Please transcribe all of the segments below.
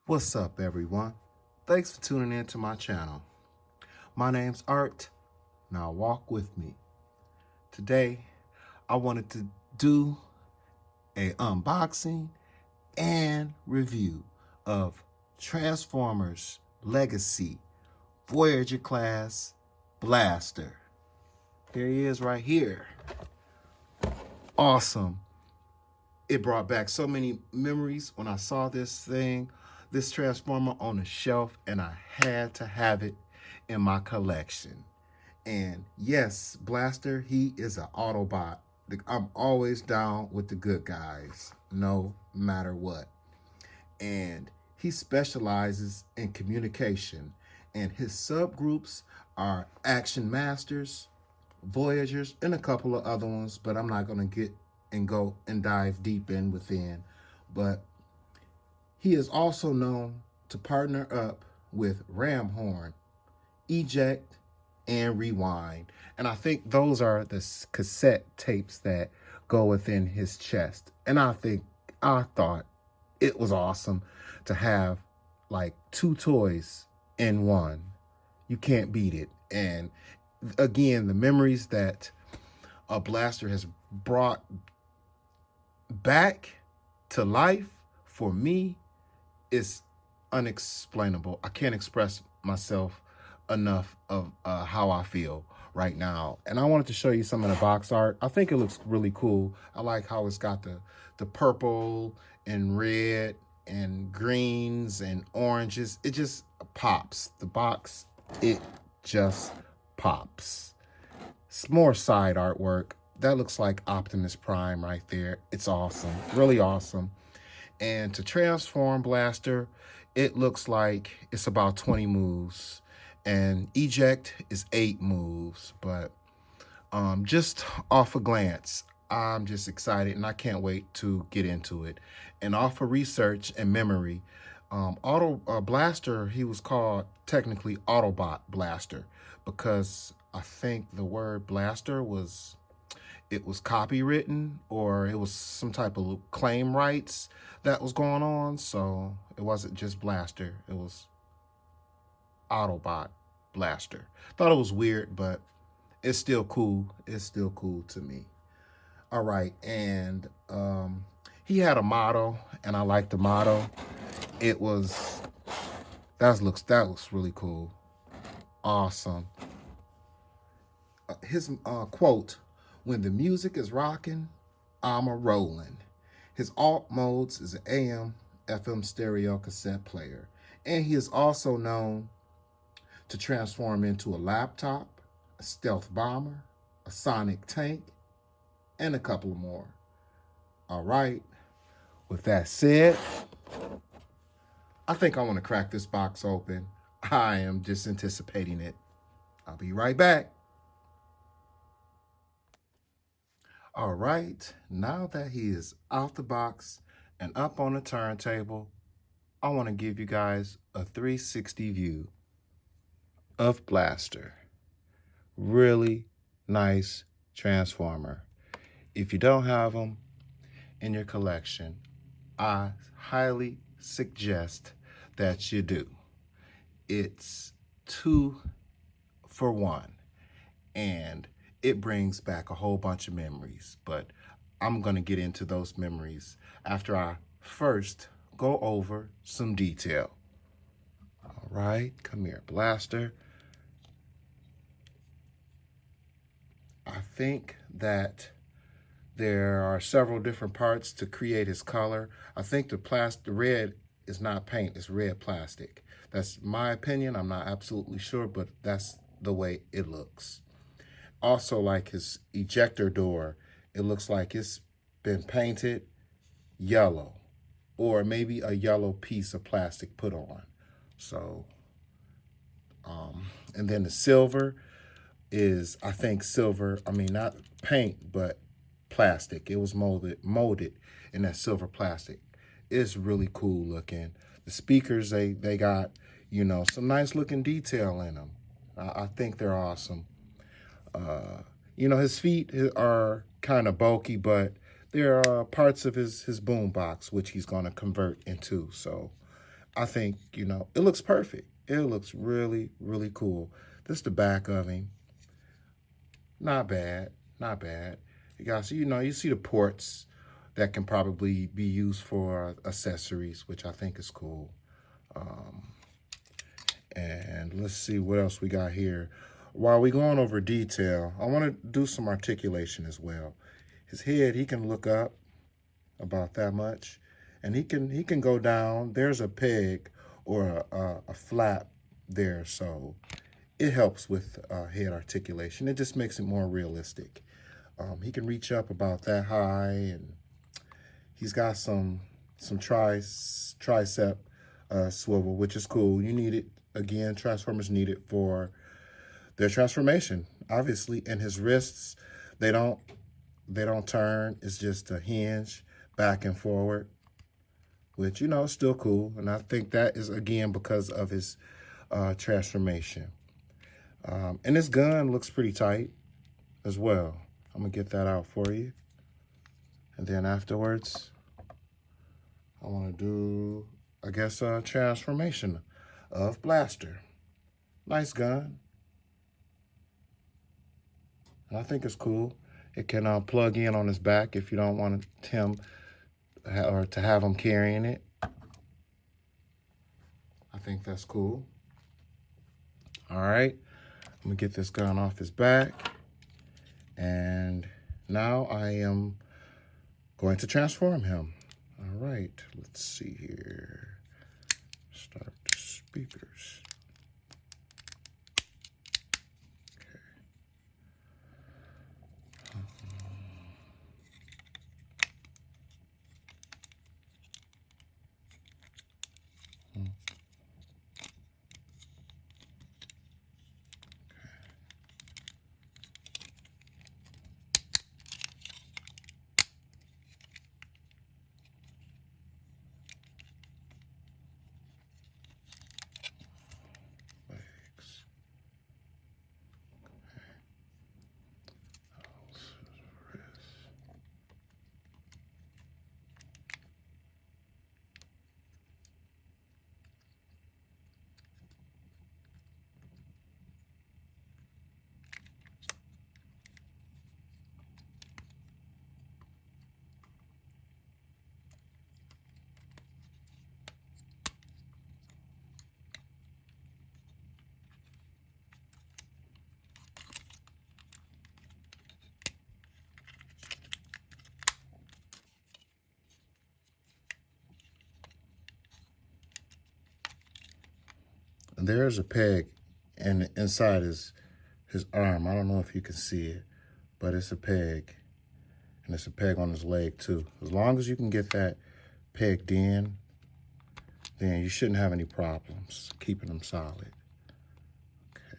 What's up, everyone? Thanks for tuning in to my channel. My name's Art. Now walk with me. Today, I wanted to do a unboxing and review of Transformers Legacy Voyager class blaster. There he is right here. Awesome. It brought back so many memories when I saw this Transformer on the shelf, and I had to have it in my collection. And yes, Blaster, he is an Autobot. I'm always down with the good guys, no matter what. And he specializes in communication, and his subgroups are Action Masters, Voyagers, and a couple of other ones, but I'm not going to go and dive deep in within. But he is also known to partner up with Ramhorn, Eject, and Rewind. And I think those are the cassette tapes that go within his chest. And I thought it was awesome to have like two toys in one. You can't beat it. And again, the memories that a Blaster has brought back to life for me is unexplainable. I can't express myself enough of how I feel right now. And I wanted to show you some of the box art. I think it looks really cool. I like how it's got the purple and red and greens and oranges. It just pops. The box, it just pops. It's more side artwork. That looks like Optimus Prime right there. It's awesome, really awesome. And to transform Blaster, it looks like it's about 20 moves. And Eject is 8 moves. But just off a glance, I'm just excited and I can't wait to get into it. And off of research and memory, Blaster, he was called technically Autobot Blaster because I think the word blaster was copywritten, or it was some type of claim rights that was going on. So it wasn't just Blaster, it was Autobot Blaster. Thought it was weird, but it's still cool. It's still cool to me. All right, and he had a motto, and I like the motto. It was that looks really cool. Awesome. His quote: "When the music is rocking, I'm a rollin'." His alt modes is an AM, FM stereo cassette player. And he is also known to transform into a laptop, a stealth bomber, a sonic tank, and a couple more. All right, with that said, I think I want to crack this box open. I am just anticipating it. I'll be right back. All right, now that he is out the box and up on the turntable, I want to give you guys a 360 view of Blaster. Really nice Transformer. If you don't have them in your collection, I highly suggest that you do. It's 2 for 1, and it brings back a whole bunch of memories, but I'm going to get into those memories after I first go over some detail. All right, come here, Blaster. I think that there are several different parts to create his color. I think the red is not paint, it's red plastic. That's my opinion. I'm not absolutely sure, but that's the way it looks. Also, like his ejector door, it looks like it's been painted yellow, or maybe a yellow piece of plastic put on. So, and then the silver is, I think silver, I mean, not paint, but plastic. It was molded in that silver plastic. It's really cool looking. The speakers, they got, some nice looking detail in them. I think they're awesome. His feet are kind of bulky, but there are parts of his boom box which he's going to convert into. So I think, you know, it looks perfect. It looks really, really cool. This is the back of him. Not bad, not bad. You guys, you know, you see the ports that can probably be used for accessories, which I think is cool. Um, and let's see what else we got here. While we're going over detail, I want to do some articulation as well. His head, he can look up about that much, and he can go down. There's a peg or a flap there, so it helps with head articulation. It just makes it more realistic. He can reach up about that high, and he's got some tricep swivel, which is cool. You need it. Again, Transformers need it for their transformation, obviously. And his wrists, they don't turn. It's just a hinge back and forward, which, you know, is still cool. And I think that is, again, because of his transformation. And his gun looks pretty tight as well. I'm going to get that out for you. And then afterwards, I want to do, I guess, a transformation of Blaster. Nice gun. And I think it's cool. It can plug in on his back if you don't want him or to have him carrying it. I think that's cool. All right. I'm going to get this gun off his back. And now I am going to transform him. All right. Let's see here. Start the speakers. And there's a peg inside his arm. I don't know if you can see it, but it's a peg. And it's a peg on his leg too. As long as you can get that pegged in, then you shouldn't have any problems keeping them solid. Okay.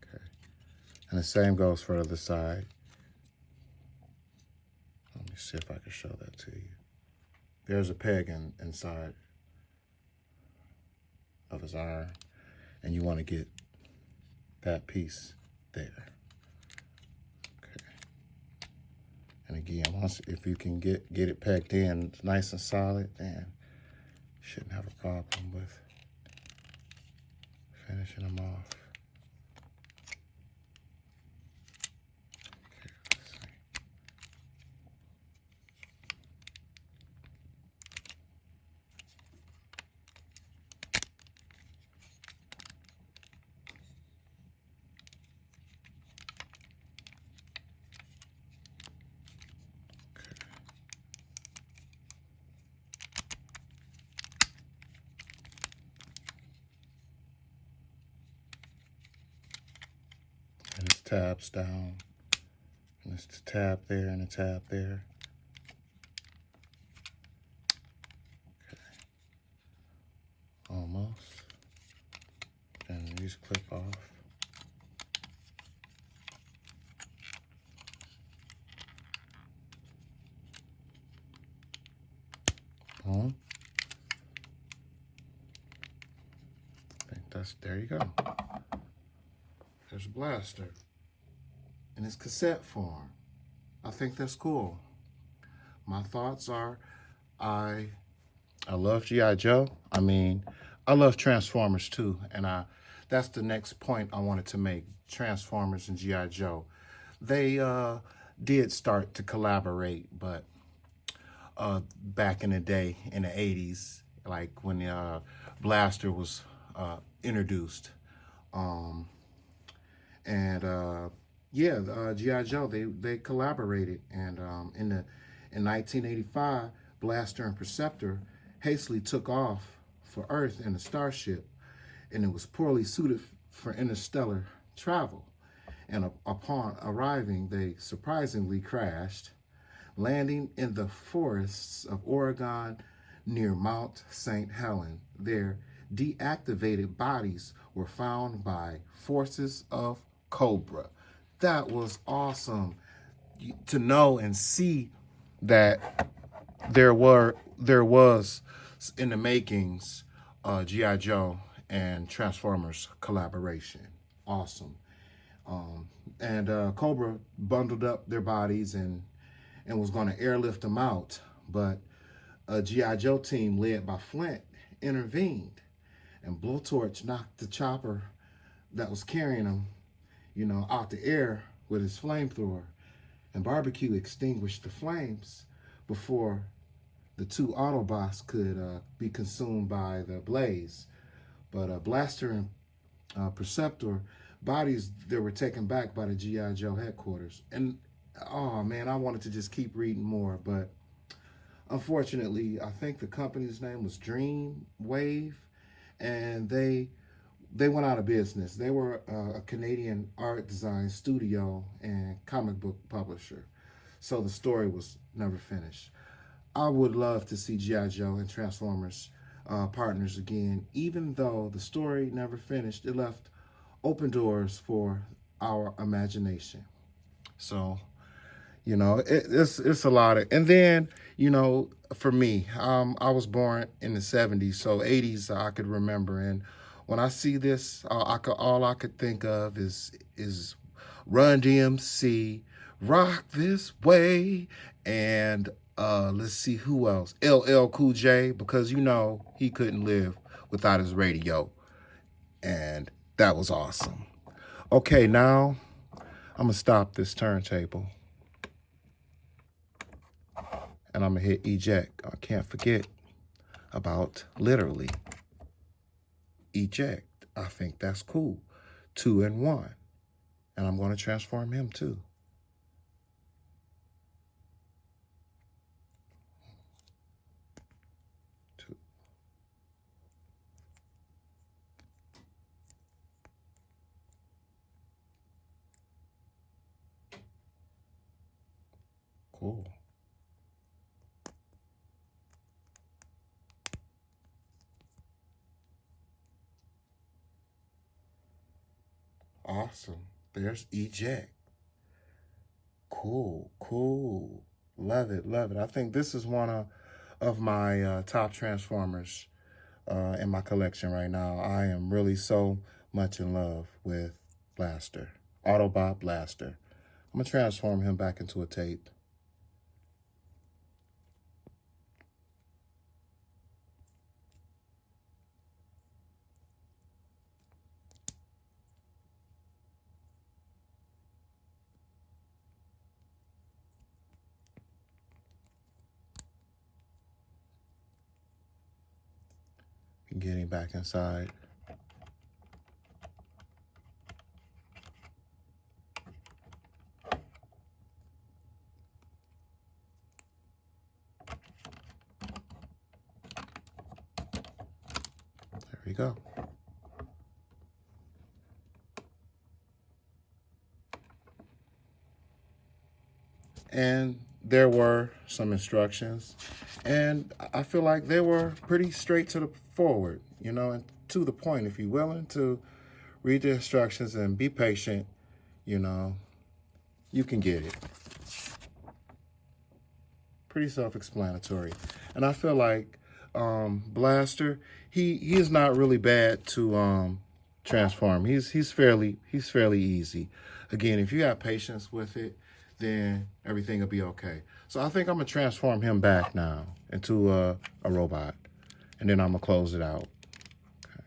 Okay. And the same goes for the other side. Let me see if I can show that to you. There's a peg inside of his arm, and you want to get that piece there. Okay. And again, if you can get it packed in nice and solid, then you shouldn't have a problem with finishing them off. Okay, let's see. And it's tabs down, and it's the tab there and the tab there. Okay. Almost. And these clip off. On. I think there you go. There's a Blaster in its cassette form. I think that's cool. My thoughts are, I I love G.I. Joe. I mean, I love Transformers too. And that's the next point I wanted to make. Transformers and G.I. Joe. They did start to collaborate, but back in the day, in the 80s, like when Blaster was introduced. Um, and yeah, GI Joe they collaborated, and in 1985, Blaster and Perceptor hastily took off for Earth in a starship, and it was poorly suited for interstellar travel. And upon arriving, they surprisingly crashed, landing in the forests of Oregon near Mount St. Helen. Their deactivated bodies were found by forces of Cobra. That was awesome to know and see that there was in the makings G.I. Joe and Transformers collaboration. Awesome. And Cobra bundled up their bodies and was going to airlift them out, but a G.I. Joe team led by Flint intervened, and Blowtorch knocked the chopper that was carrying them, out the air with his flamethrower, and Barbecue extinguished the flames before the two Autobots could be consumed by the blaze. But Blaster and Perceptor bodies that were taken back by the G.I. Joe headquarters. And oh man, I wanted to just keep reading more, but unfortunately, I think the company's name was Dream Wave, and they went out of business. They were a Canadian art design studio and comic book publisher, so the story was never finished. I would love to see G.I. Joe and Transformers partners again, even though the story never finished. It left open doors for our imagination. So, it's a lot of, and then, for me, I was born in the 70s, so 80s I could remember. And when I see this, all I could think of is Run DMC, Rock This Way, and let's see who else. LL Cool J, because he couldn't live without his radio. And that was awesome. Okay, now I'm gonna stop this turntable. And I'm gonna hit eject. I can't forget about literally eject. I think that's cool. 2 and 1. And I'm gonna transform him too. Cool. Awesome. There's eject. Cool, cool. Love it, love it. I think this is one of my top Transformers in my collection right now. I am really so much in love with Blaster. Autobot Blaster. I'm going to transform him back into a tape. Getting back inside. There we go. And there were some instructions, and I feel like they were pretty straight to the forward, and to the point. If you're willing to read the instructions and be patient, you can get it. Pretty self-explanatory. And I feel like Blaster, he is not really bad to transform. He's fairly easy. Again, if you have patience with it, then everything will be okay. So I think I'm gonna transform him back now into a robot. And then I'm going to close it out. Okay.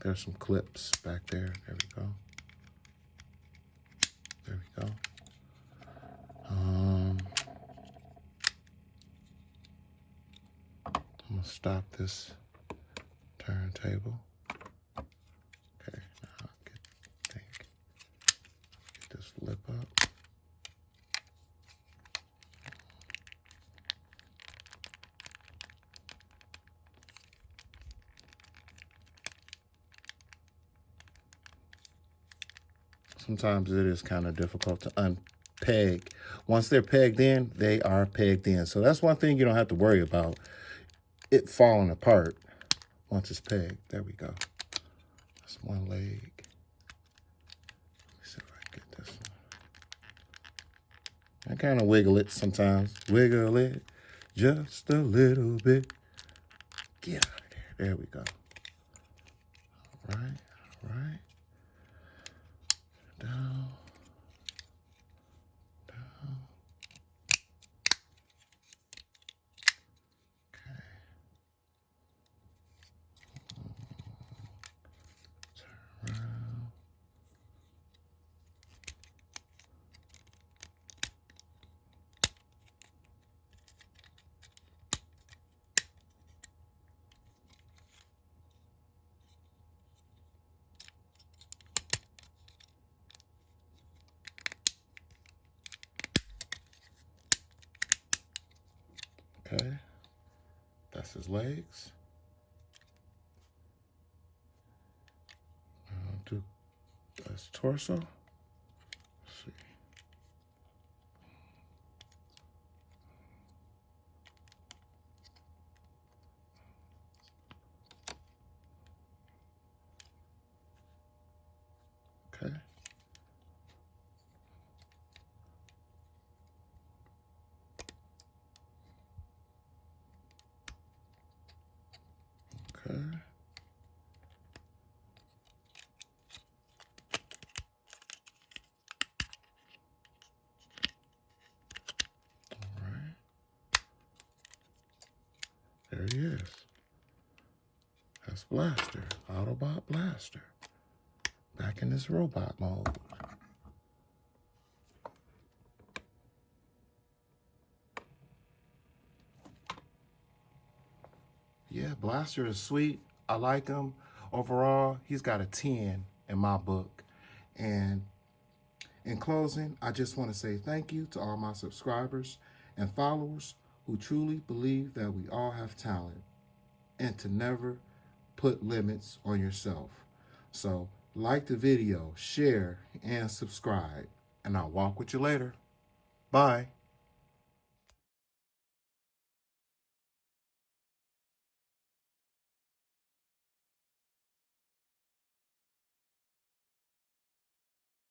There's some clips back there. There we go. There we go. I'm going to stop this turntable. Okay, now get this lip up. Sometimes it is kind of difficult to unpeg. Once they're pegged in, they are pegged in. So that's one thing you don't have to worry about, it falling apart once it's pegged. There we go. That's one leg. Let me see if I can get this one. I kind of wiggle it sometimes. Wiggle it just a little bit. Get out of there. There we go. All right, all right. Down, down. Okay. Turn around. Okay, that's his legs. That's torso. Let's see. Okay. Okay. All right. There he is. That's Blaster, Autobot Blaster. Back in this robot mode. Yeah, Blaster is sweet. I like him. Overall, he's got a 10 in my book. And in closing, I just want to say thank you to all my subscribers and followers who truly believe that we all have talent and to never put limits on yourself. So like the video, share, and subscribe. And I'll walk with you later. Bye.